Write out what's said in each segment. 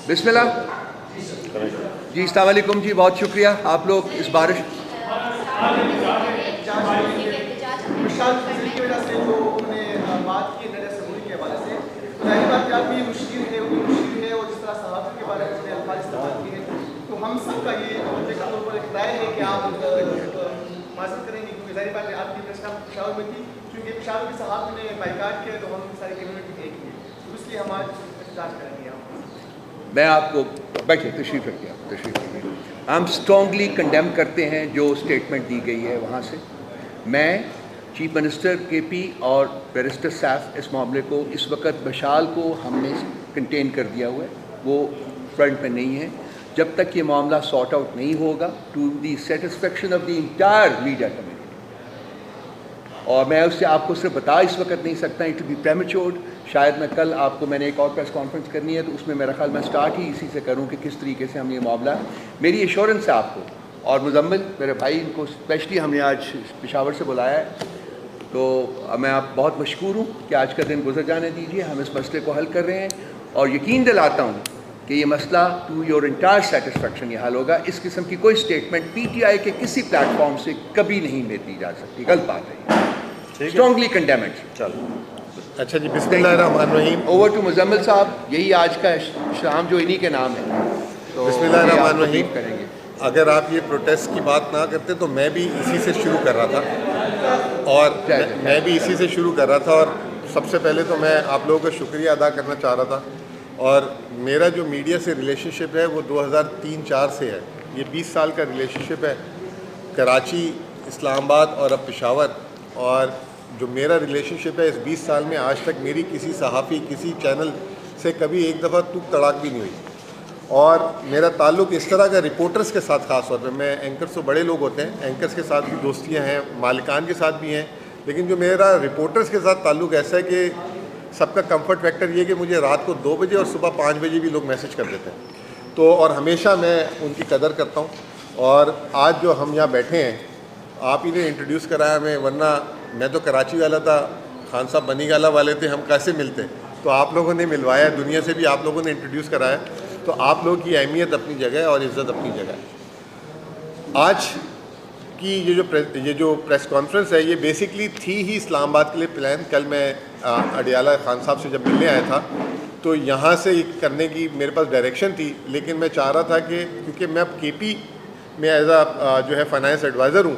بسم اللہ جی، السلام علیکم جی، بہت شکریہ آپ لوگ اس بارش تو ہم سب کا یہ ایک رائے ہے کہ آپ معذرت کریں گے کیونکہ ظاہر بات ہے آپ کی پریس پشاور میں تھی، چونکہ پشاور کے صحافی نے بائیکاٹ کیا تو ہم ساری کمیونٹی ایک ہوئی، تو اس لیے ہم آج احتجاج کریں گے. میں آپ کو بیٹھے تشریف رکھیے. ہم اسٹرانگلی کنڈیم کرتے ہیں جو اسٹیٹمنٹ دی گئی ہے وہاں سے. میں چیف منسٹر کے پی اور بیرسٹر سیف اس معاملے کو اس وقت بشال کو ہم نے کنٹین کر دیا ہوا ہے، وہ فرنٹ پہ نہیں ہے. جب تک یہ معاملہ سارٹ آؤٹ نہیں ہوگا to the satisfaction of the entire media community, اور میں اس سے آپ کو صرف بتا اس وقت نہیں سکتا، اٹ ول بی پریمیچورڈ. شاید میں کل آپ کو میں نے ایک اور پریس کانفرنس کرنی ہے تو اس میں میرا خیال میں سٹارٹ ہی اسی سے کروں کہ کس طریقے سے ہم یہ معاملہ. میری ایشورنس ہے آپ کو اور مزمل میرے بھائی، ان کو اسپیشلی ہم نے آج پشاور سے بلایا ہے، تو میں آپ بہت مشکور ہوں کہ آج کا دن گزر جانے دیجیے. ہم اس مسئلے کو حل کر رہے ہیں اور یقین دلاتا ہوں کہ یہ مسئلہ ٹو یور انٹائر سیٹسفیکشن یہ حل ہوگا. اس قسم کی کوئی اسٹیٹمنٹ پی ٹی آئی کے کسی پلیٹ فارم سے کبھی نہیں دی جا سکتی، غلط بات ہے. Strongly condemn it. چلو اچھا جی، بسم اللہ الرحمن الرحیم. اوور ٹو مزمل صاحب، یہی آج کا شام جو انہی کے نام ہے. تو بسم اللہ الرحمن الرحیم. کریں گے. اگر آپ یہ پروٹیسٹ کی بات نہ کرتے تو میں بھی اسی سے شروع کر رہا تھا اور سب سے پہلے تو میں آپ لوگوں کا شکریہ ادا کرنا چاہ رہا تھا. اور میرا جو میڈیا سے ریلیشن شپ ہے وہ 2003-04 سے ہے. یہ 20 سال کا ریلیشن شپ ہے. کراچی، اسلام آباد اور اب پشاور. اور جو میرا ریلیشن شپ ہے اس 20 سال میں آج تک میری کسی صحافی، کسی چینل سے کبھی ایک دفعہ توک تڑاک بھی نہیں ہوئی. اور میرا تعلق اس طرح کا رپورٹرز کے ساتھ خاص طور پہ، میں اینکرز تو بڑے لوگ ہوتے ہیں، اینکرز کے ساتھ بھی دوستیاں ہیں، مالکان کے ساتھ بھی ہیں، لیکن جو میرا رپورٹرز کے ساتھ تعلق ایسا ہے کہ سب کا کمفرٹ فیکٹر یہ کہ مجھے رات کو 2 بجے اور صبح 5 بجے بھی لوگ میسج کر دیتے ہیں. تو اور ہمیشہ میں ان کی قدر کرتا ہوں. اور آج جو ہم یہاں بیٹھے ہیں، آپ ہی نے انٹروڈیوس کرایا ہمیں، ورنہ میں تو کراچی والا تھا، خان صاحب بنی گالہ والے تھے، ہم کیسے ملتے؟ تو آپ لوگوں نے ملوایا، دنیا سے بھی آپ لوگوں نے انٹروڈیوس کرایا. تو آپ لوگوں کی اہمیت اپنی جگہ ہے اور عزت اپنی جگہ ہے. آج کی یہ جو پریس کانفرنس ہے یہ بیسکلی تھی ہی اسلام آباد کے لیے پلان. کل میں اڈیالہ خان صاحب سے جب ملنے آیا تھا تو یہاں سے کرنے کی میرے پاس ڈائریکشن تھی، لیکن میں چاہ رہا تھا کہ کیونکہ میں اب کے پی میں ایز جو ہے فائنانس ایڈوائزر ہوں،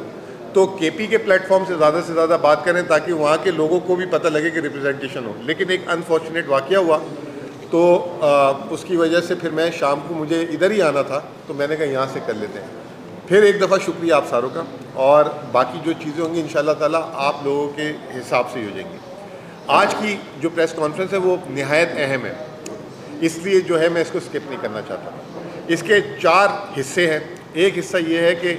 تو کے پی کے پلیٹ فارم سے زیادہ بات کریں تاکہ وہاں کے لوگوں کو بھی پتہ لگے کہ ریپرزنٹیشن ہو. لیکن ایک انفارچونیٹ واقعہ ہوا تو اس کی وجہ سے پھر میں شام کو مجھے ادھر ہی آنا تھا، تو میں نے کہا یہاں سے کر لیتے ہیں. پھر ایک دفعہ شکریہ آپ ساروں کا، اور باقی جو چیزیں ہوں گی انشاءاللہ تعالیٰ آپ لوگوں کے حساب سے ہی ہو جائیں گی. آج کی جو پریس کانفرنس ہے وہ نہایت اہم ہے، اس لیے جو ہے میں اس کو اسکپ نہیں کرنا چاہتا. اس کے 4 حصے ہیں. ایک حصہ یہ ہے کہ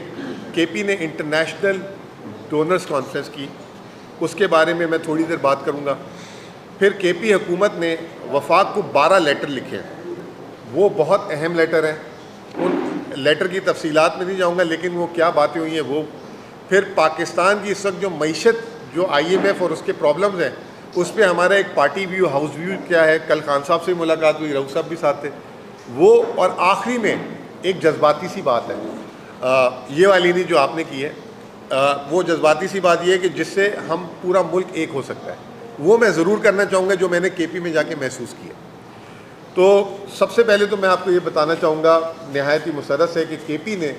کے پی نے انٹرنیشنل ڈونرز کانفرنس کی، اس کے بارے میں تھوڑی دیر بات کروں گا. پھر کے پی حکومت نے وفاق کو 12 لیٹر لکھے ہیں، وہ بہت اہم لیٹر ہیں. ان لیٹر کی تفصیلات میں نہیں جاؤں گا، لیکن وہ کیا باتیں ہوئی ہیں وہ. پھر پاکستان کی اس وقت جو معیشت، جو آئی ایم ایف اور اس کے پرابلمز ہیں، اس پہ ہمارا ایک پارٹی ویو، ہاؤس ویو کیا ہے. کل خان صاحب سے ملاقات ہوئی، رؤف صاحب بھی ساتھ تھے وہ. اور آخری میں ایک جذباتی سی بات ہے، یہ والی نہیں جو آپ نے کی ہے، وہ جذباتی سی بات یہ ہے کہ جس سے ہم پورا ملک ایک ہو سکتا ہے. وہ میں ضرور کرنا چاہوں گا جو میں نے کے پی میں جا کے محسوس کیا. تو سب سے پہلے تو میں آپ کو یہ بتانا چاہوں گا، نہایت ہی مسرت ہے کہ کے پی نے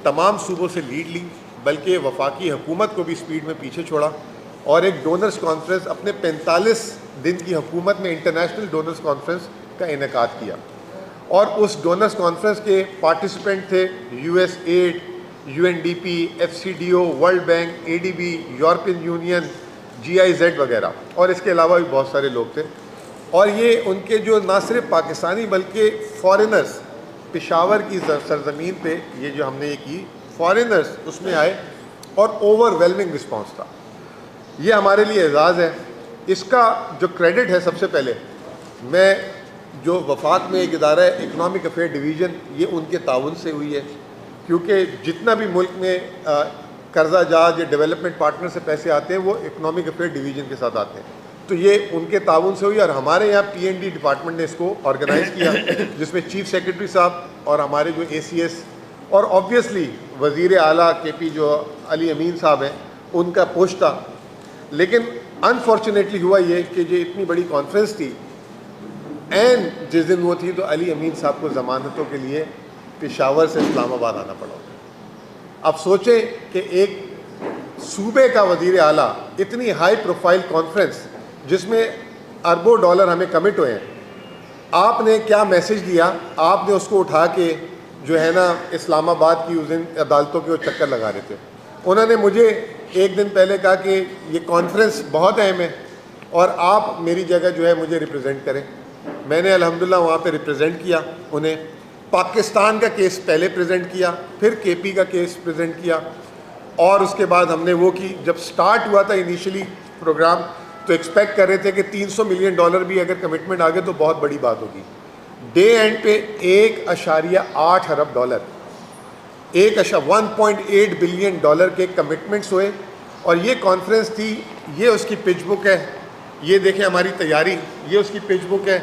تمام صوبوں سے لیڈ لی، بلکہ وفاقی حکومت کو بھی سپیڈ میں پیچھے چھوڑا، اور ایک ڈونرز کانفرنس اپنے 45 دن کی حکومت میں انٹرنیشنل ڈونرز کانفرنس کا انعقاد کیا. اور اس ڈونرز کانفرنس کے پارٹیسپینٹ تھے U S aid, U N D P, F C D O, World Bank, A D B, European Union, G I Z وغیرہ، اور اس کے علاوہ بھی بہت سارے لوگ تھے. اور یہ ان کے جو نہ صرف پاکستانی بلکہ فارینرز، پشاور کی سرزمین پہ یہ جو ہم نے یہ کی، فارینرز اس میں آئے اور اوور ویلمنگ رسپانس تھا. یہ ہمارے لیے اعزاز ہے. اس کا جو کریڈٹ ہے سب سے پہلے میں جو وفاق میں ایک ادارہ ہے اکنامک افیئر ڈویژن، یہ ان کے تعاون سے ہوئی ہے، کیونکہ جتنا بھی ملک میں قرضہ جات یا ڈیولپمنٹ پارٹنر سے پیسے آتے ہیں وہ اکنامک افیئر ڈویژن کے ساتھ آتے ہیں. تو یہ ان کے تعاون سے ہوئی. اور ہمارے یہاں PND ڈپارٹمنٹ نے اس کو آرگنائز کیا جس میں چیف سیکرٹری صاحب اور ہمارے جو ACS اور آبویسلی وزیر اعلیٰ KP جو علی امین صاحب ہیں ان کا پوسٹ تھا. لیکن انفارچونیٹلی ہوا یہ کہ جو اتنی بڑی کانفرنس تھی اینڈ جس دن وہ تھی تو علی امین صاحب کو ضمانتوں کے لیے پشاور سے اسلام آباد آنا پڑا. اب سوچیں کہ ایک صوبے کا وزیر اعلیٰ اتنی ہائی پروفائل کانفرنس جس میں اربوں ڈالر ہمیں کمٹ ہوئے ہیں, آپ نے کیا میسج دیا؟ آپ نے اس کو اٹھا کے جو ہے نا اسلام آباد کی اس دن عدالتوں کے وہ چکر لگا رہے تھے. انہوں نے مجھے ایک دن پہلے کہا کہ یہ کانفرنس بہت اہم ہے اور آپ میری جگہ جو ہے مجھے ریپرزینٹ کریں. میں نے الحمدللہ وہاں پہ ریپرزینٹ کیا انہیں. پاکستان کا کیس پہلے پریزنٹ کیا, پھر KP کا کیس پریزنٹ کیا, اور اس کے بعد ہم نے وہ کی. جب سٹارٹ ہوا تھا انیشلی پروگرام تو ایکسپیکٹ کر رہے تھے کہ $300 ملین بھی اگر کمٹمنٹ آ گئے تو بہت بڑی بات ہوگی. ڈے اینڈ پہ $1.8 ارب 1.8 بلین ڈالر کے کمٹمنٹس ہوئے. اور یہ کانفرنس تھی, یہ اس کی پچ بک ہے, یہ دیکھیں ہماری تیاری, یہ اس کی پچ بک ہے.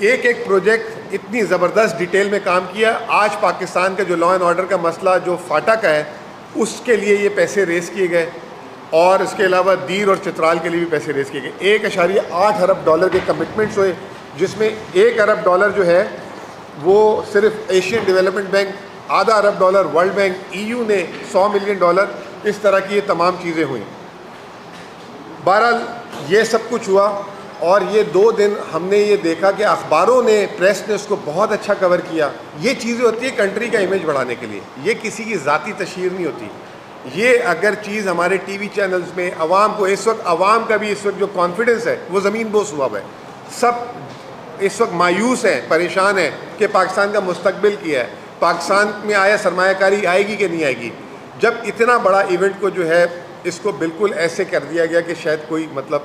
ایک ایک پروجیکٹ اتنی زبردست ڈیٹیل میں کام کیا. آج پاکستان کا جو لا اینڈ آرڈر کا مسئلہ جو فاٹا کا ہے اس کے لیے یہ پیسے ریز کیے گئے, اور اس کے علاوہ دیر اور چترال کے لیے بھی پیسے ریز کیے گئے. $1.8 ارب کے کمٹمنٹس ہوئے, جس میں $1 ارب جو ہے وہ صرف ایشین ڈیولپمنٹ بینک, $0.5 ارب ورلڈ بینک, EU نے $100 ملین, اس طرح کی یہ تمام چیزیں ہوئیں. بہرحال یہ سب کچھ ہوا, اور یہ 2 دن ہم نے یہ دیکھا کہ اخباروں نے, پریس نے اس کو بہت اچھا کور کیا. یہ چیزیں ہوتی ہیں کنٹری کا امیج بڑھانے کے لیے, یہ کسی کی ذاتی تشہیر نہیں ہوتی. یہ اگر چیز ہمارے ٹی وی چینلز میں عوام کو, اس وقت عوام کا بھی اس وقت جو کانفیڈنس ہے وہ زمین بوس ہوا ہے. سب اس وقت مایوس ہیں, پریشان ہیں کہ پاکستان کا مستقبل کیا ہے, پاکستان میں آیا سرمایہ کاری آئے گی کہ نہیں آئے گی. جب اتنا بڑا ایونٹ کو جو ہے اس کو بالکل ایسے کر دیا گیا کہ شاید کوئی مطلب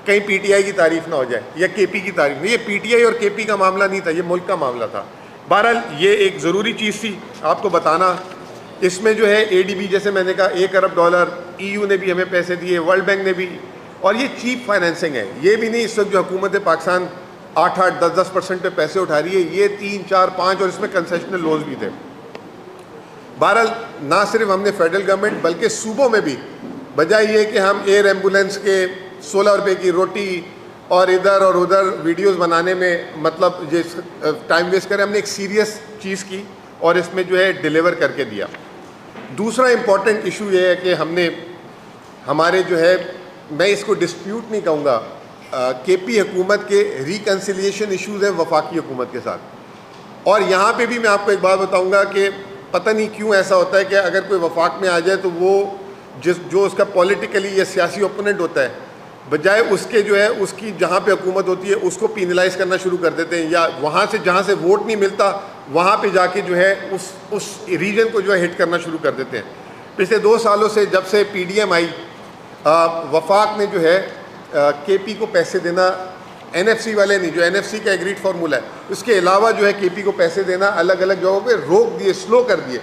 کہیں PTI کی تعریف نہ ہو جائے یا KP کی تعریف نہیں. یہ PTI اور KP کا معاملہ نہیں تھا, یہ ملک کا معاملہ تھا. بہرحال یہ ایک ضروری چیز تھی آپ کو بتانا. اس میں جو ہے ADB جیسے میں نے کہا $1 ارب, EU نے بھی ہمیں پیسے دیے, ورلڈ بینک نے بھی. اور یہ چیپ فائنینسنگ ہے, یہ بھی نہیں اس وقت جو حکومت پاکستان 8-8, 10% پہ پیسے اٹھا رہی ہے, یہ 3, 4, 5 اور اس میں کنسیشنل لونز بھی تھے. بہرحال نہ صرف ہم نے فیڈرل گورنمنٹ بلکہ صوبوں میں بھی, بجائے یہ کہ ہم ایئر ایمبولینس کے 16 روپے کی روٹی اور ادھر اور ادھر ویڈیوز بنانے میں مطلب یہ ٹائم ویسٹ کریں, ہم نے ایک سیریس چیز کی اور اس میں جو ہے ڈیلیور کر کے دیا. دوسرا امپورٹنٹ ایشو یہ ہے کہ ہم نے ہمارے جو ہے, میں اس کو ڈسپیوٹ نہیں کہوں گا, KP حکومت کے ریکنسیلیشن ایشوز ہیں وفاقی حکومت کے ساتھ. اور یہاں پہ بھی میں آپ کو ایک بات بتاؤں گا کہ پتہ نہیں کیوں ایسا ہوتا ہے کہ اگر کوئی وفاق میں آ جائے تو وہ جو اس کا پولیٹیکلی یا سیاسی اوپوننٹ ہوتا ہے, بجائے اس کے جو ہے اس کی جہاں پہ حکومت ہوتی ہے اس کو پینلائز کرنا شروع کر دیتے ہیں, یا وہاں سے جہاں سے ووٹ نہیں ملتا وہاں پہ جا کے جو ہے اس ریجن کو جو ہے ہٹ کرنا شروع کر دیتے ہیں. پچھلے 2 سالوں سے جب سے PDM آئی, وفاق نے جو ہے KP کو پیسے دینا, NFC والے نہیں, جو NFC کا ایگریڈ فارمولا ہے اس کے علاوہ جو ہے KP کو پیسے دینا الگ الگ جگہوں پہ روک دیے, سلو کر دیے,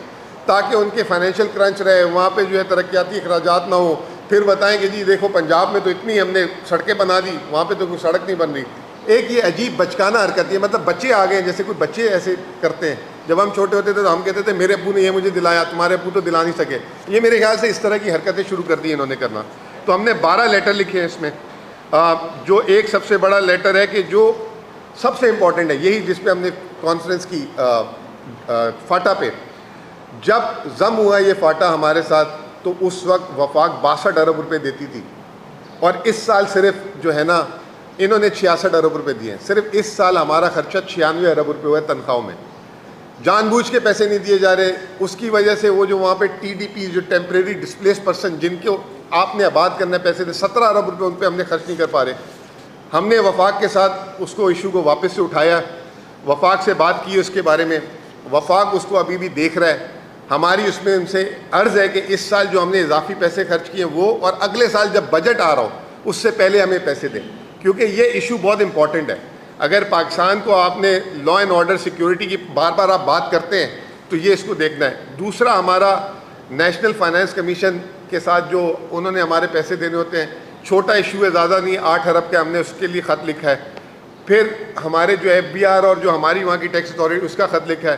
تاکہ ان کے فائنینشیل کرنچ رہے, وہاں پہ جو ہے ترقیاتی اخراجات نہ ہوں. پھر بتائیں کہ جی دیکھو پنجاب میں تو اتنی ہم نے سڑکیں بنا دی, وہاں پہ تو کوئی سڑک نہیں بن رہی. ایک یہ عجیب بچکانہ حرکت ہے, مطلب بچے آ گئے جیسے کوئی بچے ایسے کرتے ہیں. جب ہم چھوٹے ہوتے تھے تو ہم کہتے تھے میرے ابو نے یہ مجھے دلایا, تمہارے ابو تو دلا نہیں سکے. یہ میرے خیال سے اس طرح کی حرکتیں شروع کر دی انہوں نے کرنا. تو ہم نے 12 لیٹر لکھے ہیں اس میں. جو ایک سب سے بڑا لیٹر ہے کہ جو سب سے امپورٹنٹ ہے, یہی جس پہ ہم نے کانفرنس کی فاٹا پہ, جب ضم ہوا یہ فاٹا ہمارے ساتھ تو اس وقت وفاق 62 ارب روپے دیتی تھی, اور اس سال صرف جو ہے نا انہوں نے 66 ارب روپے دیے ہیں. صرف اس سال ہمارا خرچہ 96 ارب روپے ہوا ہے تنخواہوں میں. جان بوجھ کے پیسے نہیں دیے جا رہے, اس کی وجہ سے وہ جو وہاں پہ TDP جو ٹیمپریری ڈسپلیس پرسن جن کو آپ نے آباد کرنا پیسے تھے 17 ارب روپے ان پہ ہم نے خرچ نہیں کر پا رہے. ہم نے وفاق کے ساتھ اس کو ایشو کو واپس سے اٹھایا, وفاق سے بات کی اس کے بارے میں. وفاق اس کو ابھی بھی دیکھ رہا ہے. ہماری اس میں ان سے عرض ہے کہ اس سال جو ہم نے اضافی پیسے خرچ کیے وہ, اور اگلے سال جب بجٹ آ رہا ہو اس سے پہلے ہمیں پیسے دیں, کیونکہ یہ ایشو بہت امپورٹنٹ ہے. اگر پاکستان کو آپ نے لا اینڈ آرڈر سیکیورٹی کی بار بار آپ بات کرتے ہیں تو یہ اس کو دیکھنا ہے. دوسرا ہمارا نیشنل فائنانس کمیشن کے ساتھ جو انہوں نے ہمارے پیسے دینے ہوتے ہیں, چھوٹا ایشو ہے، زیادہ نہیں، 8 ارب کا ہم نے اس کے لیے خط لکھا ہے. پھر ہمارے جو FBR اور جو ہماری وہاں کی ٹیکس اتھارٹی اس کا خط لکھا ہے.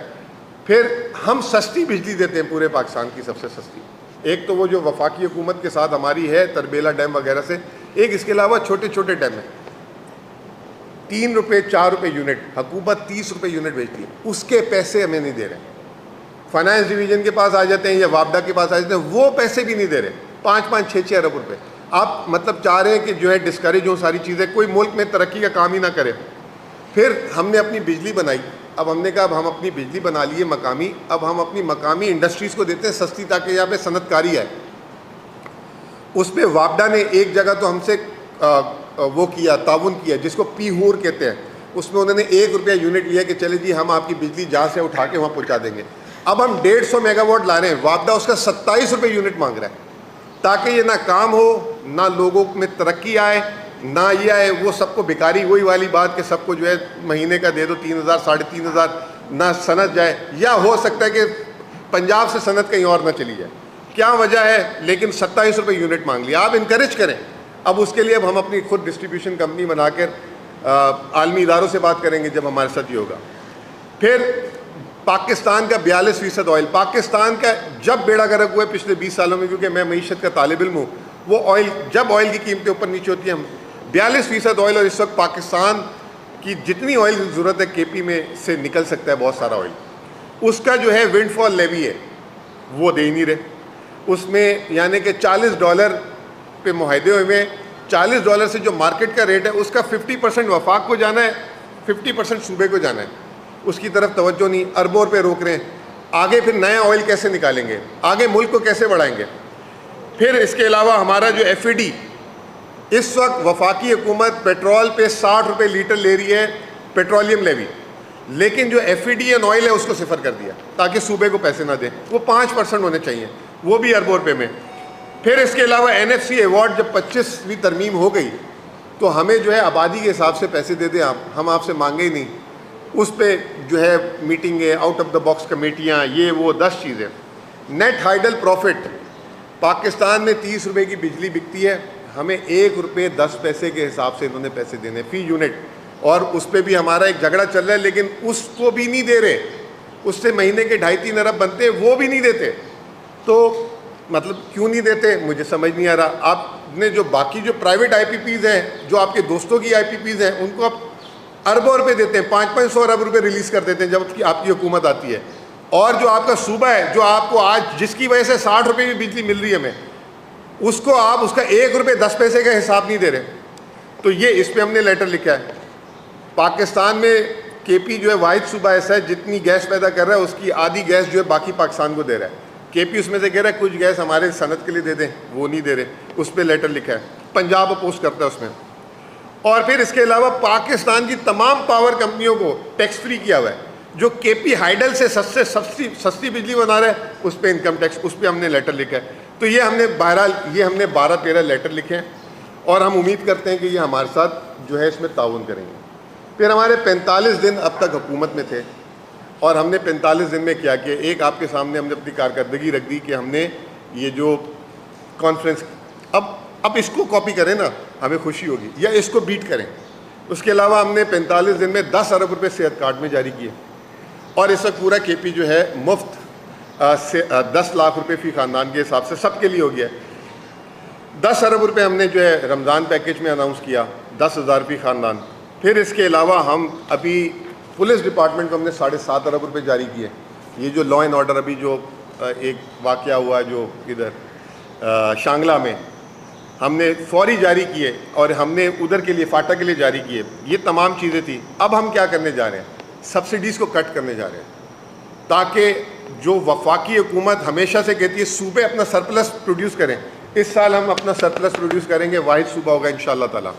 پھر ہم سستی بجلی دیتے ہیں پورے پاکستان کی، سب سے سستی. ایک تو وہ جو وفاقی حکومت کے ساتھ ہماری ہے تربیلا ڈیم وغیرہ سے، ایک اس کے علاوہ چھوٹے چھوٹے ڈیم ہیں 3 روپے 4 روپے یونٹ، حکومت 30 روپے یونٹ بیچتی ہے، اس کے پیسے ہمیں نہیں دے رہے. فائنانس ڈویژن کے پاس آ جاتے ہیں یا وابڈا کے پاس آ جاتے ہیں، وہ پیسے بھی نہیں دے رہے. 5-5 6-6 ارب روپے. آپ مطلب چاہ رہے ہیں کہ جو ہے ڈسکریج ہو ساری چیزیں، کوئی ملک میں ترقی کا کام ہی نہ کرے. پھر ہم نے اپنی بجلی بنائی. اب ہم نے کہا اب ہم اپنی بجلی بنا لیے مقامی، اب ہم اپنی مقامی انڈسٹریز کو دیتے ہیں سستی تاکہ یہاں پہ صنعت کاری ہے. اس پہ وابڈا نے ایک جگہ تو ہم سے وہ کیا، تعاون کیا، جس کو پی ہور کہتے ہیں. اس میں انہوں نے 1 روپیہ یونٹ لیا کہ چلے جی ہم آپ کی بجلی جہاں سے اٹھا کے وہاں پہنچا دیں گے. اب ہم 150 میگا واٹ لا رہے ہیں، وابڈا اس کا 27 روپے یونٹ مانگ رہا ہے، تاکہ یہ نہ کام ہو، نہ لوگوں میں ترقی آئے، نہ یہ آئے وہ سب کو بیکاری. وہی والی بات کہ سب کو جو ہے مہینے کا دے دو 3000 3500، نہ صنعت جائے، یا ہو سکتا ہے کہ پنجاب سے صنعت کہیں اور نہ چلی جائے. کیا وجہ ہے؟ لیکن 27 روپے یونٹ مانگ لیا. آپ انکریج کریں. اب اس کے لیے اب ہم اپنی خود ڈسٹریبیوشن کمپنی بنا کر عالمی اداروں سے بات کریں گے جب ہمارے ساتھ یہ ہوگا. پھر پاکستان کا 42% آئل، پاکستان کا جب بیڑا گرک ہوا ہے پچھلے 20 سالوں میں، کیونکہ میں معیشت کا طالب علم ہوں، وہ آئل جب آئل کی قیمتیں اوپر نیچے ہوتی ہیں، ہم 42% آئل. اور اس وقت پاکستان کی جتنی آئل کی ضرورت ہے KP میں سے نکل سکتا ہے بہت سارا آئل. اس کا جو ہے ونڈ فال لیوی ہے وہ دے ہی نہیں رہے. اس میں یعنی کہ $40 پہ معاہدے ہوئے ہیں. $40 سے جو مارکیٹ کا ریٹ ہے اس کا 50% وفاق کو جانا ہے، 50% صوبے کو جانا ہے. اس کی طرف توجہ نہیں، اربوں روپے روک رہے ہیں. آگے پھر نیا آئل کیسے نکالیں گے، آگے ملک کو کیسے بڑھائیں گے. پھر اس کے علاوہ ہمارا جو FAD، اس وقت وفاقی حکومت پیٹرول پہ 60 روپے لیٹر لے رہی ہے پیٹرولیم لیوی، لیکن جو FAD اینڈ آئل ہے اس کو صفر کر دیا تاکہ صوبے کو پیسے نہ دیں. وہ 5% ہونے چاہیے، وہ بھی اربوں روپے میں. پھر اس کے علاوہ NFC ایوارڈ جب 25ویں ترمیم ہو گئی تو ہمیں جو ہے آبادی کے حساب سے پیسے دے دیں آپ، ہم آپ سے مانگے ہی نہیں. اس پہ جو ہے میٹنگیں، آؤٹ آف دا باکس کمیٹیاں، یہ وہ 10 چیزیں. نیٹ ہائیڈل پروفٹ، پاکستان میں 30 روپے کی بجلی بکتی ہے، ہمیں 1 روپے 10 پیسے کے حساب سے انہوں نے پیسے دینے فی یونٹ. اور اس پہ بھی ہمارا ایک جھگڑا چل رہا ہے، لیکن اس کو بھی نہیں دے رہے. اس سے مہینے کے 2.5-3 ارب بنتے، وہ بھی نہیں دیتے. تو مطلب کیوں نہیں دیتے مجھے سمجھ نہیں آ رہا. آپ نے جو باقی جو پرائیویٹ IPPs ہیں، جو آپ کے دوستوں کی IPPs ہیں، ان کو آپ اربوں روپے دیتے ہیں، 500 ارب روپے ریلیز کر دیتے ہیں جب آپ کی حکومت آتی ہے. اور جو آپ کا صوبہ ہے، جو آپ کو آج جس کی وجہ سے 60 روپے کی بجلی مل رہی ہے ہمیں، اس کو آپ اس کا 1 روپے 10 پیسے کا حساب نہیں دے رہے. تو یہ اس پہ ہم نے لیٹر لکھا ہے. پاکستان میں KP جو ہے واحد صوبہ ایسا ہے جتنی گیس پیدا کر رہا ہے اس کی آدھی گیس جو ہے باقی پاکستان کو دے رہا ہے. KP اس میں سے کہہ رہا ہے کچھ گیس ہمارے صنعت کے لیے دے دیں، وہ نہیں دے رہے. اس پہ لیٹر لکھا ہے. پنجاب اپوز کرتا ہے اس میں. اور پھر اس کے علاوہ پاکستان کی تمام پاور کمپنیوں کو ٹیکس فری کیا ہوا ہے. جو KP ہائیڈل سے سستی بجلی بنا رہا ہے اس پہ انکم ٹیکس، اس پہ ہم نے لیٹر لکھا ہے. تو یہ ہم نے بہرحال 12-13 لیٹر لکھے ہیں اور ہم امید کرتے ہیں کہ یہ ہمارے ساتھ جو ہے اس میں تعاون کریں گے. پھر ہمارے 45 دن اب تک حکومت میں تھے اور ہم نے 45 دن میں کیا کہ ایک آپ کے سامنے ہم نے اپنی کارکردگی رکھ دی کہ ہم نے یہ جو کانفرنس، اب اس کو کاپی کریں نا ہمیں خوشی ہوگی، یا اس کو بیٹ کریں. اس کے علاوہ ہم نے 45 دن میں 10 ارب روپے صحت کارڈ میں جاری کیے. اور اس وقت پورا KP جو ہے مفت 10 لاکھ روپے فی خاندان کے حساب سے سب کے لیے ہو گیا. 10 ارب روپے ہم نے جو ہے رمضان پیکیج میں اناؤنس کیا، 10,000 فی خاندان. پھر اس کے علاوہ ہم ابھی پولیس ڈپارٹمنٹ کو ہم نے 7.5 ارب روپے جاری کیے. یہ جو لا اینڈ آرڈر ابھی جو ایک واقعہ ہوا جو ادھر شانگلہ میں، ہم نے فوری جاری کیے اور ہم نے ادھر کے لیے فاٹا کے لیے جاری کیے. یہ تمام چیزیں تھیں. اب ہم کیا کرنے جا رہے ہیں؟ سبسڈیز کو کٹ کرنے جا رہے ہیں تاکہ جو وفاقی حکومت ہمیشہ سے کہتی ہے صوبے اپنا سرپلس پروڈیوس کریں، اس سال ہم اپنا سرپلس پروڈیوس کریں گے. واحد صوبہ ہوگا انشاءاللہ تعالی.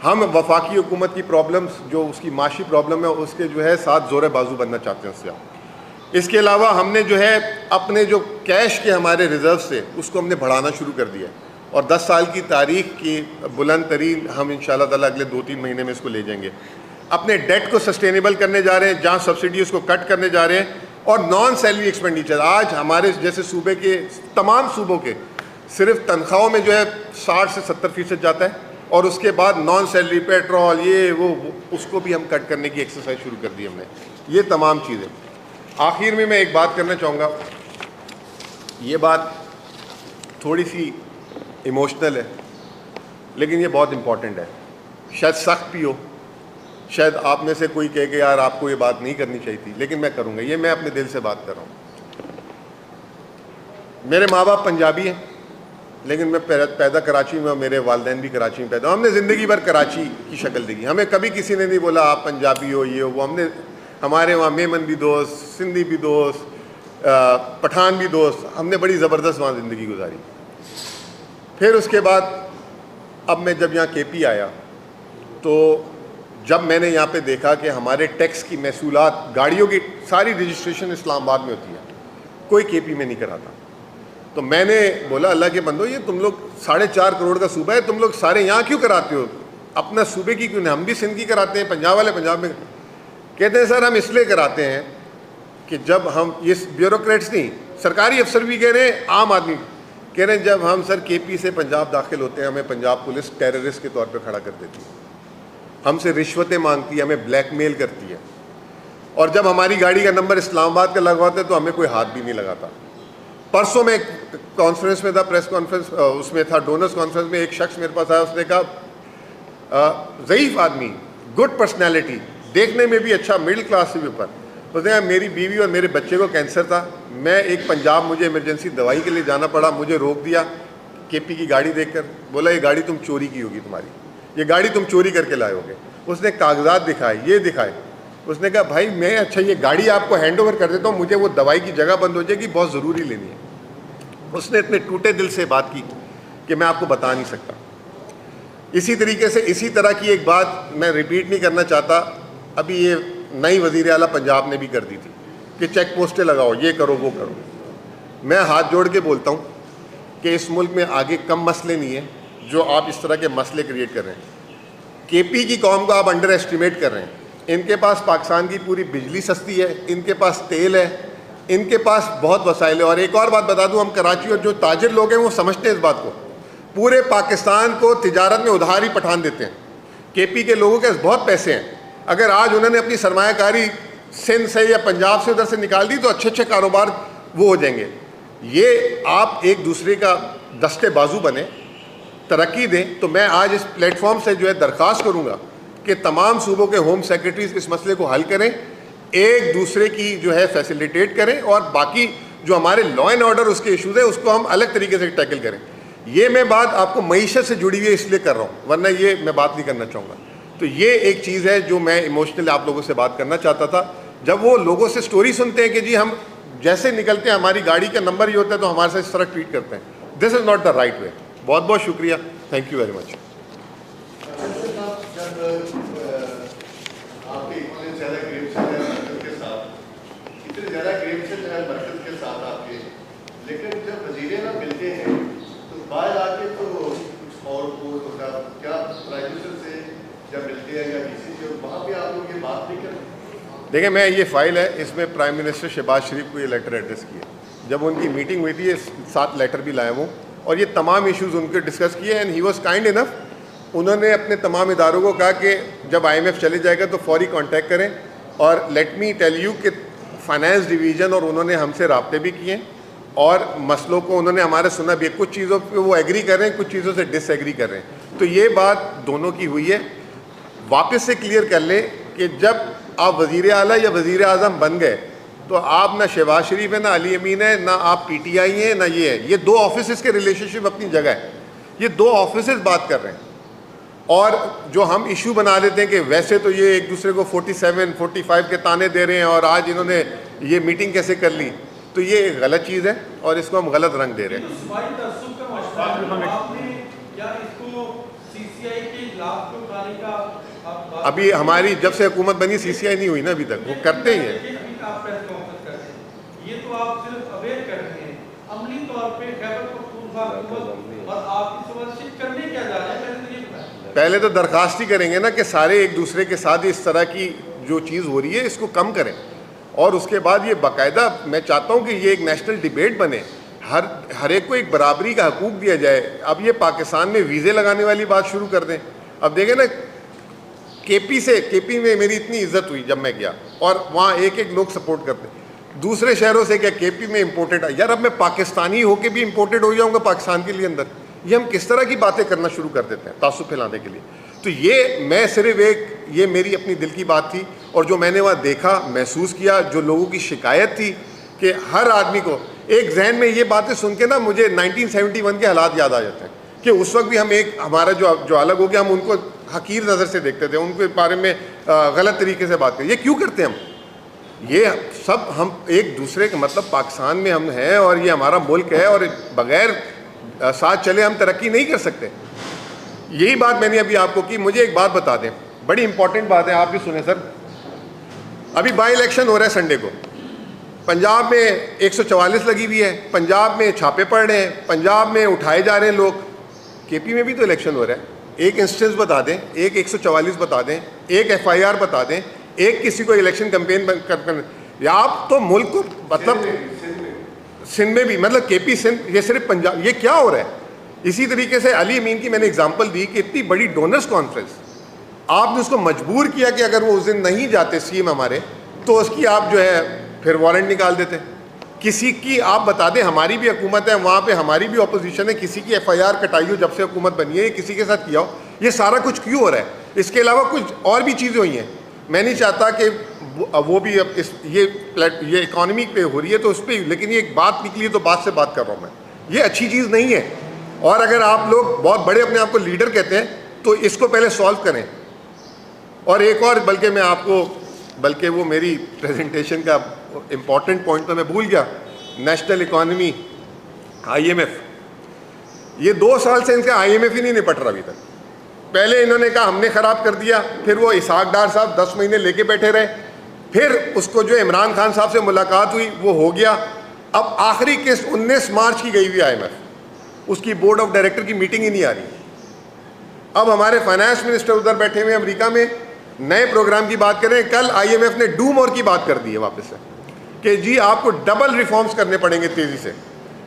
ہم وفاقی حکومت کی پرابلمز جو اس کی معاشی پرابلم ہے اس کے جو ہے ساتھ زور بازو بننا چاہتے ہیں اس سے. اس کے علاوہ ہم نے جو ہے اپنے جو کیش کے ہمارے ریزرو سے اس کو ہم نے بڑھانا شروع کر دیا اور 10 سال کی تاریخ کی بلند ترین ہم انشاءاللہ تعالی اگلے 2-3 مہینے میں اس کو لے جائیں گے. اپنے ڈیٹ کو سسٹینیبل کرنے جا رہے ہیں، جہاں سبسڈی اس کو کٹ کرنے جا رہے ہیں. اور نان سیلری ایکسپینڈیچر، آج ہمارے جیسے صوبے کے تمام صوبوں کے صرف تنخواہوں میں جو ہے 60 سے 70% جاتا ہے، اور اس کے بعد نان سیلری پیٹرول یہ وہ اس کو بھی ہم کٹ کرنے کی ایکسرسائز شروع کر دی ہم نے. یہ تمام چیزیں. آخر میں ایک بات کرنا چاہوں گا، یہ بات تھوڑی سی ایموشنل ہے لیکن یہ بہت امپورٹنٹ ہے. شاید سخت بھی ہو، شاید آپ میں سے کوئی کہے کہ یار آپ کو یہ بات نہیں کرنی چاہیے تھی، لیکن میں کروں گا. یہ میں اپنے دل سے بات کر رہا ہوں. میرے ماں باپ پنجابی ہیں لیکن میں پیدا کراچی میں، اور میرے والدین بھی کراچی میں پیدا. ہم نے زندگی بھر کراچی کی شکل دیکھی. ہمیں کبھی کسی نے نہیں بولا آپ پنجابی ہو یہ ہو وہ. ہم نے ہمارے وہاں میمن بھی دوست، سندھی بھی دوست، پٹھان بھی دوست. ہم نے بڑی زبردست وہاں زندگی گزاری. پھر اس کے بعد اب میں جب یہاں کے پی آیا تو جب میں نے یہاں پہ دیکھا کہ ہمارے ٹیکس کی محصولات، گاڑیوں کی ساری رجسٹریشن اسلام آباد میں ہوتی ہے، کوئی کے پی میں نہیں کراتا. تو میں نے بولا اللہ کے بندو یہ تم لوگ 4.5 کروڑ کا صوبہ ہے، تم لوگ سارے یہاں کیوں کراتے ہو؟ اپنا صوبے کی کیوں نہیں؟ ہم بھی سندھ کی کراتے ہیں، پنجاب والے پنجاب میں. کہتے ہیں سر ہم اس لیے کراتے ہیں کہ جب ہم، یہ بیوروکریٹس نہیں، سرکاری افسر بھی کہہ رہے ہیں، عام آدمی کہہ رہے ہیں، جب ہم سر کے پی سے پنجاب داخل ہوتے ہیں ہمیں پنجاب پولیس ٹیررسٹ کے طور پہ کھڑا کر دیتی ہے، ہم سے رشوتیں مانگتی ہے، ہمیں بلیک میل کرتی ہے. اور جب ہماری گاڑی کا نمبر اسلام آباد کا لگواتے تو ہمیں کوئی ہاتھ بھی نہیں لگاتا. پرسوں میں ایک کانفرنس میں تھا، پریس کانفرنس اس میں تھا، ڈونرز کانفرنس میں، ایک شخص میرے پاس آیا، اس نے کہا ضعیف آدمی، گڈ پرسنالٹی، دیکھنے میں بھی اچھا، مڈل کلاس سے بھی اوپر. اس نے کہا میری بیوی اور میرے بچے کو کینسر تھا، میں ایک پنجاب مجھے ایمرجنسی دوائی کے لیے جانا پڑا، مجھے روک دیا کے پی کی گاڑی دیکھ کر. بولا یہ گاڑی تم چوری کی ہوگی، تمہاری یہ گاڑی تم چوری کر کے لائے ہوگے. اس نے کاغذات دکھائے، یہ دکھائے. اس نے کہا بھائی میں اچھا یہ گاڑی آپ کو ہینڈ اوور کر دیتا ہوں، مجھے وہ دوائی کی جگہ بند ہو جائے گی، بہت ضروری لینی ہے. اس نے اتنے ٹوٹے دل سے بات کی کہ میں آپ کو بتا نہیں سکتا. اسی طریقے سے اسی طرح کی ایک بات میں ریپیٹ نہیں کرنا چاہتا، ابھی یہ نئی وزیر اعلیٰ پنجاب نے بھی کر دی تھی کہ چیک پوسٹیں لگاؤ، یہ کرو وہ کرو. میں ہاتھ جوڑ کے بولتا ہوں کہ اس ملک میں آگے کم مسئلے نہیں ہیں جو آپ اس طرح کے مسئلے کریٹ کر رہے ہیں. کے پی کی قوم کو آپ انڈر ایسٹیمیٹ کر رہے ہیں. ان کے پاس پاکستان کی پوری بجلی سستی ہے، ان کے پاس تیل ہے، ان کے پاس بہت وسائل ہے. اور ایک اور بات بتا دوں، ہم کراچی اور جو تاجر لوگ ہیں وہ سمجھتے ہیں اس بات کو، پورے پاکستان کو تجارت میں ادھار ہی پٹھان دیتے ہیں. کے پی کے لوگوں کے بہت پیسے ہیں، اگر آج انہوں نے اپنی سرمایہ کاری سندھ سے یا پنجاب سے ادھر سے نکال دی تو اچھے اچھے کاروبار وہ ہو جائیں گے. یہ آپ ایک دوسرے کا دستے بازو بنے، ترقی دیں. تو میں آج اس پلیٹ فارم سے جو ہے درخواست کروں گا کہ تمام صوبوں کے ہوم سیکرٹریز اس مسئلے کو حل کریں، ایک دوسرے کی جو ہے فیسیلیٹیٹ کریں، اور باقی جو ہمارے لا اینڈ آرڈر اس کے ایشوز ہیں اس کو ہم الگ طریقے سے ٹیکل کریں. یہ میں بات آپ کو معیشت سے جڑی ہوئی ہے اس لیے کر رہا ہوں، ورنہ یہ میں بات نہیں کرنا چاہوں گا. تو یہ ایک چیز ہے جو میں ایموشنلی آپ لوگوں سے بات کرنا چاہتا تھا. جب وہ لوگوں سے سٹوری سنتے ہیں کہ جی ہم جیسے نکلتے ہیں ہماری گاڑی کا نمبر ہی ہوتا ہے تو ہمارے ساتھ اس طرح ٹریٹ کرتے ہیں، دس is not the right way. بہت بہت شکریہ، تھینک یو ویری مچ. لیکن جب وزیر اعلیٰ ملتے ہیں تو باہر آ کے تو اور کیا پرائم منسٹر سے جب ملتے ہیں یا ڈی سی سے وہاں پہ آپ لوگ یہ بات نہیں کرتے؟ دیکھیں میں یہ فائل ہے، اس میں پرائم منسٹر شہباز شریف کو یہ لیٹر ایڈریس کیا. جب ان کی میٹنگ ہوئی تھی یہ 7 لیٹر بھی لائے ہوں اور یہ تمام ایشوز ان کے ڈسکس کیے. اینڈ ہی واز کائنڈ انف، انہوں نے اپنے تمام اداروں کو کہا کہ جب آئی ایم ایف چلے جائے گا تو فوری کانٹیکٹ کریں. اور لیٹ می ٹیل یو کہ فائنانس ڈویژن اور انہوں نے ہم سے رابطے بھی کیے اور مسئلوں کو انہوں نے ہمارے سنا بھی. کچھ چیزوں پہ وہ ایگری کر رہے ہیں، کچھ چیزوں سے ڈس ایگری کر رہے ہیں. تو یہ بات دونوں کی ہوئی ہے. واپس سے کلیئر کر لیں کہ جب آپ وزیر اعلیٰ یا وزیر اعظم بن گئے تو آپ نہ شہباز شریف ہے، نہ علی امین ہے، نہ آپ پی ٹی آئی ہیں، نہ یہ ہے. یہ 2 آفیسز کے ریلیشن شپ اپنی جگہ ہے. یہ 2 آفیسز بات کر رہے ہیں. اور جو ہم ایشو بنا لیتے ہیں کہ ویسے تو یہ ایک دوسرے کو 47 45 کے تانے دے رہے ہیں اور آج انہوں نے یہ میٹنگ کیسے کر لی، تو یہ ایک غلط چیز ہے اور اس کو ہم غلط رنگ دے رہے ہیں. ابھی ہماری جب سے حکومت بنی سی سی آئی نہیں ہوئی نا ابھی تک، وہ کرتے ہی ہیں. یہ تو آپ صرف اویئر کر رہے ہیں، عملی طور پہ خیبر پختونخوا حکومت اور آپ کی سپرسٹ کرنے کیا جا رہے ہیں؟ پہلے تو درخواست ہی کریں گے نا کہ سارے ایک دوسرے کے ساتھ اس طرح کی جو چیز ہو رہی ہے اس کو کم کریں. اور اس کے بعد یہ باقاعدہ میں چاہتا ہوں کہ یہ ایک نیشنل ڈیبیٹ بنے. ہر ایک کو ایک برابری کا حقوق دیا جائے. اب یہ پاکستان میں ویزے لگانے والی بات شروع کر دیں. اب دیکھیں نا, کے پی میں میری اتنی عزت ہوئی جب میں گیا, اور وہاں ایک ایک لوگ سپورٹ کرتے. دوسرے شہروں سے کیا کے پی میں امپورٹڈ ہے, یار اب میں پاکستانی ہو کے بھی امپورٹڈ ہو جاؤں گا پاکستان کے لیے اندر. یہ ہم کس طرح کی باتیں کرنا شروع کر دیتے ہیں تعصب پھیلانے کے لیے. تو یہ میں صرف یہ میری اپنی دل کی بات تھی, اور جو میں نے وہاں دیکھا محسوس کیا, جو لوگوں کی شکایت تھی کہ ہر آدمی کو ایک ذہن میں یہ باتیں سن کے نا مجھے 1971 کے حالات یاد آ جاتے ہیں کہ اس وقت بھی ہم ہمارا جو الگ ہو گیا, ہم ان کو حقیر نظر سے دیکھتے تھے, ان کے بارے میں غلط طریقے سے بات کرتے. یہ کیوں کرتے ہیں ہم؟ یہ سب ہم ایک دوسرے کے مطلب پاکستان میں ہم ہیں اور یہ ہمارا ملک ہے, اور بغیر ساتھ چلے ہم ترقی نہیں کر سکتے. یہی بات میں نے ابھی آپ کو کی. مجھے ایک بات بتا دیں, بڑی امپورٹنٹ بات ہے, آپ بھی سنیں سر. ابھی بائی الیکشن ہو رہا ہے سنڈے کو, پنجاب میں 144 لگی ہوئی ہے, پنجاب میں چھاپے پڑ رہے ہیں, پنجاب میں اٹھائے جا رہے ہیں لوگ. کے پی میں بھی تو الیکشن ہو رہا ہے. ایک انسٹنس بتا دیں, ایک 144 بتا دیں, ایک FIR بتا دیں, ایک کسی کو الیکشن کمپین کر, یا آپ تو ملک کو مطلب سندھ میں بھی مطلب کے پی سندھ, یہ صرف پنجاب, یہ کیا ہو رہا ہے؟ اسی طریقے سے علی امین کی میں نے اگزامپل دی کہ اتنی بڑی ڈونرز کانفرنس, آپ نے اس کو مجبور کیا کہ اگر وہ اس دن نہیں جاتے سیم ہمارے, تو اس کی آپ جو ہے پھر وارنٹ نکال دیتے. کسی کی آپ بتا دیں, ہماری بھی حکومت ہے وہاں پہ, ہماری بھی اپوزیشن ہے, کسی کی FIR کٹائی ہو جب سے حکومت بنی ہے, کسی کے ساتھ کیا ہو, یہ سارا کچھ کیوں ہو رہا ہے؟ اس کے علاوہ کچھ اور بھی چیزیں ہوئی ہیں. میں نہیں چاہتا کہ وہ بھی اب یہ اکانومی پہ ہو رہی ہے تو اس پہ, لیکن یہ ایک بات نکلی ہے تو بات سے بات کر رہا ہوں میں. یہ اچھی چیز نہیں ہے, اور اگر آپ لوگ بہت بڑے اپنے آپ کو لیڈر کہتے ہیں تو اس کو پہلے سالو کریں. اور ایک اور, بلکہ میں آپ کو, بلکہ وہ میری پریزنٹیشن کا امپورٹنٹ پوائنٹ تو میں بھول گیا, نیشنل اکانومی IMF. یہ 2 سال سے ان سے IMF ہی نہیں نپٹ رہا ابھی تک. پہلے انہوں نے کہا ہم نے خراب کر دیا, پھر وہ اسحاق ڈار صاحب 10 مہینے لے کے بیٹھے رہے, پھر اس کو جو عمران خان صاحب سے ملاقات ہوئی وہ ہو گیا. اب آخری قسط 19 مارچ کی گئی ہوئی IMF, اس کی بورڈ آف ڈائریکٹر کی میٹنگ ہی نہیں آ رہی. اب ہمارے فائنانس منسٹر ادھر بیٹھے ہوئے امریکہ میں, نئے پروگرام کی بات کریں. کل IMF نے ڈو مور کی بات کر دی ہے واپس سے کہ جی آپ کو ڈبل ریفارمز کرنے پڑیں گے تیزی سے.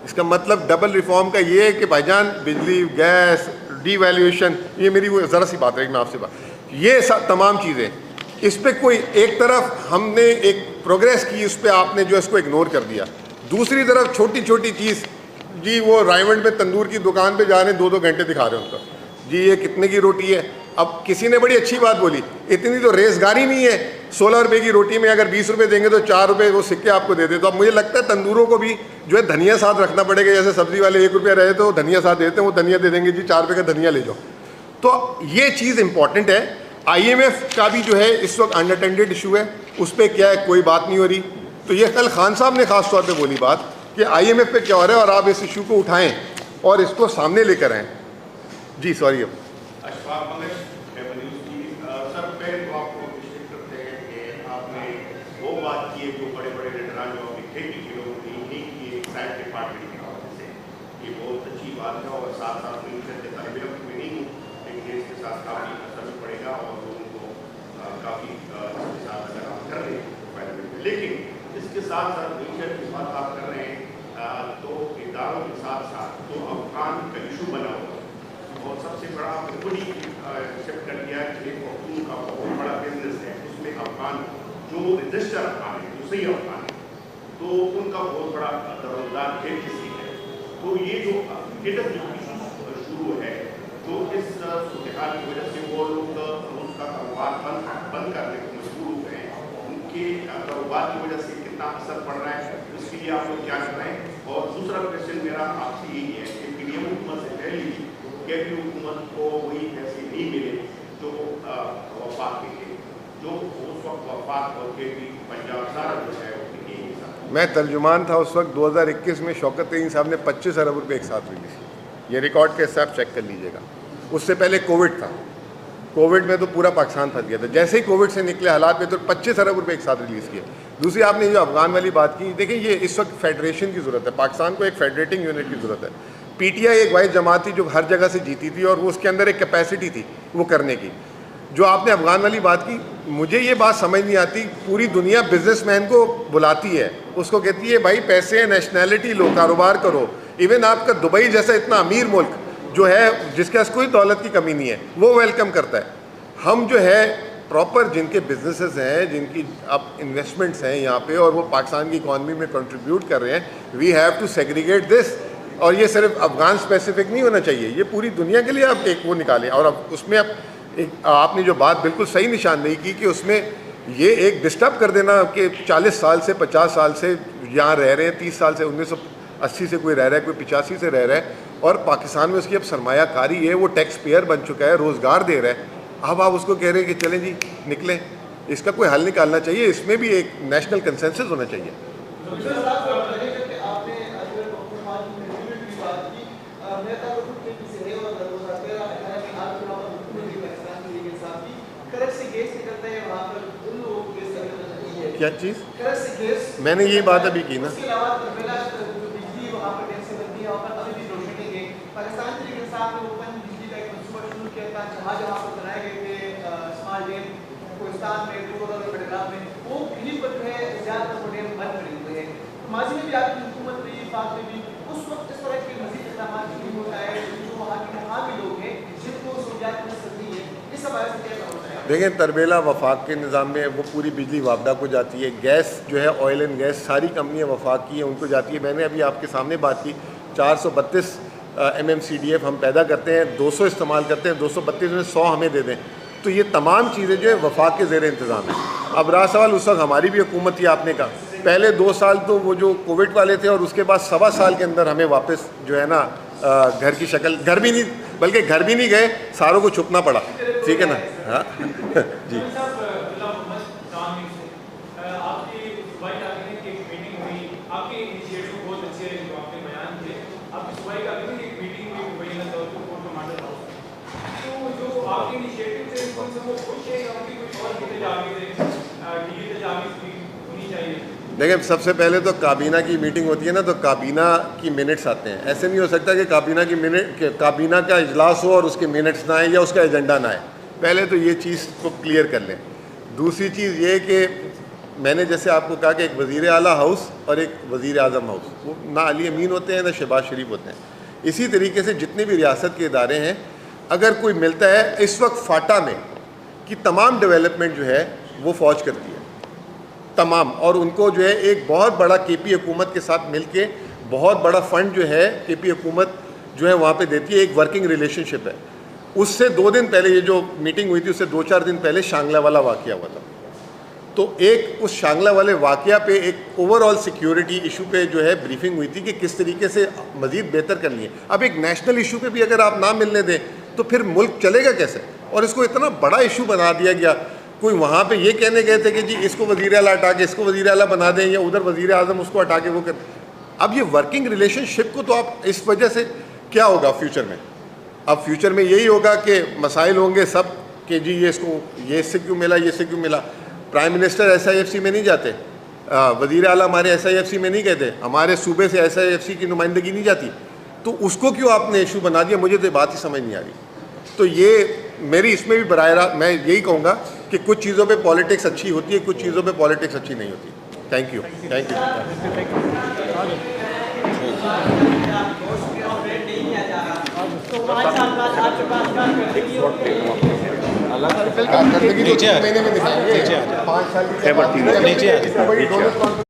اس کا مطلب ڈبل ریفارم کا یہ ہے کہ بھائی جان بجلی, گیس, ڈی ویلیویشن, یہ میری وہ ذرا سی بات ہے میں آپ سے بات, یہ تمام چیزیں اس پہ کوئی ایک طرف ہم نے ایک پروگریس کی, اس پہ آپ نے جو اس کو اگنور کر دیا. دوسری طرف چھوٹی چھوٹی چیز, جی وہ رائیونڈ میں تندور کی دکان پہ جا رہے ہیں 2 گھنٹے دکھا رہے ہیں ان کا, جی یہ کتنے کی روٹی ہے. اب کسی نے بڑی اچھی بات بولی, اتنی تو ریزگاری نہیں ہے, 16 روپے کی روٹی میں اگر 20 روپے دیں گے تو 4 روپے وہ سکے آپ کو دے دے. تو اب مجھے لگتا ہے تندوروں کو بھی جو ہے دھنیا ساتھ رکھنا پڑے گا. جیسے سبزی والے 1 روپیہ رہے تو دھنیا ساتھ دیتے ہیں, وہ دھنیا دے دیں گے جی 4 روپے کا دھنیا لے جاؤ. تو یہ چیز امپورٹنٹ ہے. IMF کا بھی جو ہے اس وقت اناٹینڈڈ ایشو ہے, اس پہ کیا ہے کوئی بات نہیں ہو رہی. تو یہ کل خان صاحب نے خاص طور پہ بولی بات کہ IMF پہ کیا ہو رہا ہے, اور آپ اس ایشو کو اٹھائیں اور اس کو سامنے لے کر آئیں. جی سوری. سر پہلے تو آپ کو اپریشیٹ کرتے ہیں کہ آپ نے وہ بات کی ہے جو بڑے بڑے لیڈران جو ابھی تھے بھی لوگوں کی انہیں کی ایک سائڈ ڈپارٹمنٹ کے حوالے سے, یہ بہت اچھی بات ہے. اور ساتھ ساتھ میں کے طالب علم میں نہیں ہوں, لیکن اس کے ساتھ کافی اثر بھی پڑے گا اور لوگوں کو کافی اس کے ساتھ اگر آپ کر رہے ہیں. لیکن اس کے ساتھ ساتھ میشر کی بات آپ کر رہے ہیں تو اداروں کے ساتھ ساتھ جو افغان کا ایشو بنا ہوا اور سب سے بڑا بڑی ایکسیپٹ کر دیا کہ حکومت کا بہت بڑا بزنس ہے, اس میں افغان جو رجسٹر افغان ہیں, جو صحیح افغان ہیں, تو ان کا بہت بڑا دروازدار کسی ہے. تو یہ جو شروع ہے تو اس صورتحال کی وجہ سے وہ لوگ اس کا کاروبار بند کرنے کو مجبور ہو گئے ہیں. ان کے کاروبار کی وجہ سے کتنا اثر پڑ رہا ہے, اس کے لیے آپ لوگ کیا کر رہے ہیں. اور دوسرا کویشچن میرا آپ سے یہی ہے کہ PDM حکومت سے پہلے کے پی حکومت کو وہی پیسے نہیں ملے جو وفاق کے تھے, جو اس وقت وفاق اور کے پی پنجاب سارا جو ہے میں ترجمان تھا اس وقت 2021 میں. شوکت ترین صاحب نے 25 ارب روپے ایک ساتھ ریلیز کی. یہ ریکارڈ کے حساب چیک کر لیجیے گا. اس سے پہلے کووڈ تھا, کووڈ میں تو پورا پاکستان پھنس گیا تھا. جیسے ہی کووڈ سے نکلے حالات میں تو 25 ارب روپے ایک ساتھ ریلیز کیے. دوسری آپ نے جو افغان والی بات کی, دیکھیں یہ اس وقت فیڈریشن کی ضرورت ہے, پاکستان کو ایک فیڈریٹنگ یونٹ کی ضرورت ہے. PTI ایک واحد جماعت تھی جو ہر جگہ سے جیتی تھی, اور وہ اس کے اندر ایک کیپیسٹی تھی وہ کرنے کی. جو آپ نے افغان والی بات کی, مجھے یہ بات سمجھ نہیں آتی, پوری دنیا بزنس مین کو بلاتی ہے, اس کو کہتی ہے بھائی پیسے ہیں, نیشنلٹی لو, کاروبار کرو. ایون آپ کا دبئی جیسا اتنا امیر ملک جو ہے, جس کے پاس کوئی دولت کی کمی نہیں ہے, وہ ویلکم کرتا ہے. ہم جو ہے پراپر جن کے بزنسز ہیں, جن کی اب انویسٹمنٹس ہیں یہاں پہ, اور وہ پاکستان کی اکانومی میں کنٹریبیوٹ کر رہے ہیں, وی ہیو ٹو سیگریگیٹ دس. اور یہ صرف افغان اسپیسیفک نہیں ہونا چاہیے, یہ پوری دنیا کے لیے آپ ایک وہ نکالیں. اور اب اس میں آپ نے جو بات بالکل صحیح نشاندہی کی کہ اس میں یہ ایک ڈسٹرب کر دینا کہ 40 سال سے 50 سال سے یہاں رہ رہے ہیں, 30 سال سے 1980 سے کوئی رہ رہا ہے, کوئی 85 سے رہ رہا ہے, اور پاکستان میں اس کی اب سرمایہ کاری ہے, وہ ٹیکس پیئر بن چکا ہے, روزگار دے رہا ہے. اب آپ اس کو کہہ رہے ہیں کہ چلیں جی نکلیں, اس کا کوئی حل نکالنا چاہیے, اس میں بھی ایک نیشنل کنسنسس ہونا چاہیے. کیا چیز؟ میں نے یہی بات ابھی کی نا. ماضی میں بھی آپ کی حکومت رہی, وفاق میں بھی, اس وقت اس طرح کے مزید اقدامات نہیں ہوتا ہے, جو وہاں کے لوگ ہیں جن کو سہولیات میسر نہیں ہے, اس حوالے سے کیسا ہوتا ہے؟ دیکھیں تربیلا وفاق کے نظام میں وہ پوری بجلی وابڈا کو جاتی ہے, گیس جو ہے آئل اینڈ گیس ساری کمپنیاں وفاق کی ہیں, ان کو جاتی ہے. میں نے ابھی آپ کے سامنے بات کی, 432 MMCDF ہم پیدا کرتے ہیں, 200 استعمال کرتے ہیں, 232 میں 100 ہمیں دے دیں. تو یہ تمام چیزیں جو ہے وفاق کے زیر انتظام ہیں. اب رہا سوال, اس وقت ہماری بھی حکومت تھی, آپ نے کہا پہلے 2 سال تو وہ جو کووڈ والے تھے, اور اس کے بعد 1.25 سال کے اندر ہمیں واپس جو ہے نا گھر کی شکل, گھر بھی نہیں بلکہ گھر بھی نہیں گئے, ساروں کو چھپنا پڑا. ٹھیک ہے نا. ہاں جی دیکھیں, سب سے پہلے تو کابینہ کی میٹنگ ہوتی ہے نا, تو کابینہ کی منٹس آتے ہیں. ایسے نہیں ہو سکتا کہ کابینہ کا اجلاس ہو اور اس کے منٹس نہ آئیں یا اس کا ایجنڈا نہ آئے. پہلے تو یہ چیز کو کلیئر کر لیں. دوسری چیز یہ کہ میں نے جیسے آپ کو کہا کہ ایک وزیر اعلیٰ ہاؤس اور ایک وزیر اعظم ہاؤس, وہ نہ علی امین ہوتے ہیں نہ شہباز شریف ہوتے ہیں. اسی طریقے سے جتنے بھی ریاست کے ادارے ہیں, اگر کوئی ملتا ہے, اس وقت فاٹا میں کی تمام ڈیولپمنٹ جو ہے وہ فوج کرتی ہے تمام, اور ان کو جو ہے ایک بہت بڑا کے پی حکومت کے ساتھ مل کے بہت بڑا فنڈ جو ہے کے پی حکومت جو ہے وہاں پہ دیتی ہے. ایک ورکنگ ریلیشن شپ ہے. اس سے 2 دن پہلے, یہ جو میٹنگ ہوئی تھی اس سے 2-4 دن پہلے شانگلہ والا واقعہ ہوا تھا. تو ایک اس شانگلہ والے واقعہ پہ ایک اوور آل سیکیورٹی ایشو پہ جو ہے بریفنگ ہوئی تھی کہ کس طریقے سے مزید بہتر کرنی ہے. اب ایک نیشنل ایشو پہ بھی اگر آپ نہ ملنے دیں تو پھر ملک چلے گا کیسے؟ اور اس کو اتنا بڑا ایشو بنا دیا گیا. کوئی وہاں پہ یہ کہنے گئے تھے کہ جی اس کو وزیر اعلیٰ ہٹا کے اس کو وزیر اعلیٰ بنا دیں, یا ادھر وزیر اعظم اس کو ہٹا کے وہ کر. اب یہ ورکنگ ریلیشن شپ کو تو آپ اس وجہ سے کیا ہوگا فیوچر میں؟ اب فیوچر میں یہی ہوگا کہ مسائل ہوں گے سب کہ جی یہ اس کو یہ اس سے کیوں ملا, یہ اس سے کیوں ملا. پرائم منسٹر SIFC میں نہیں جاتے, وزیر اعلیٰ ہمارے SIFC میں نہیں گئے, ہمارے صوبے سے SIFC کی نمائندگی نہیں جاتی, تو اس کو کیوں آپ نے ایشو بنا دیا؟ مجھے تو بات ہی سمجھ نہیں آ رہی. تو یہ میری اس میں بھی براہ راست میں یہی کہوں گا کہ کچھ چیزوں پہ پالیٹکس اچھی ہوتی ہے, کچھ چیزوں پہ پالیٹکس اچھی نہیں ہوتی. Thank you. نیچے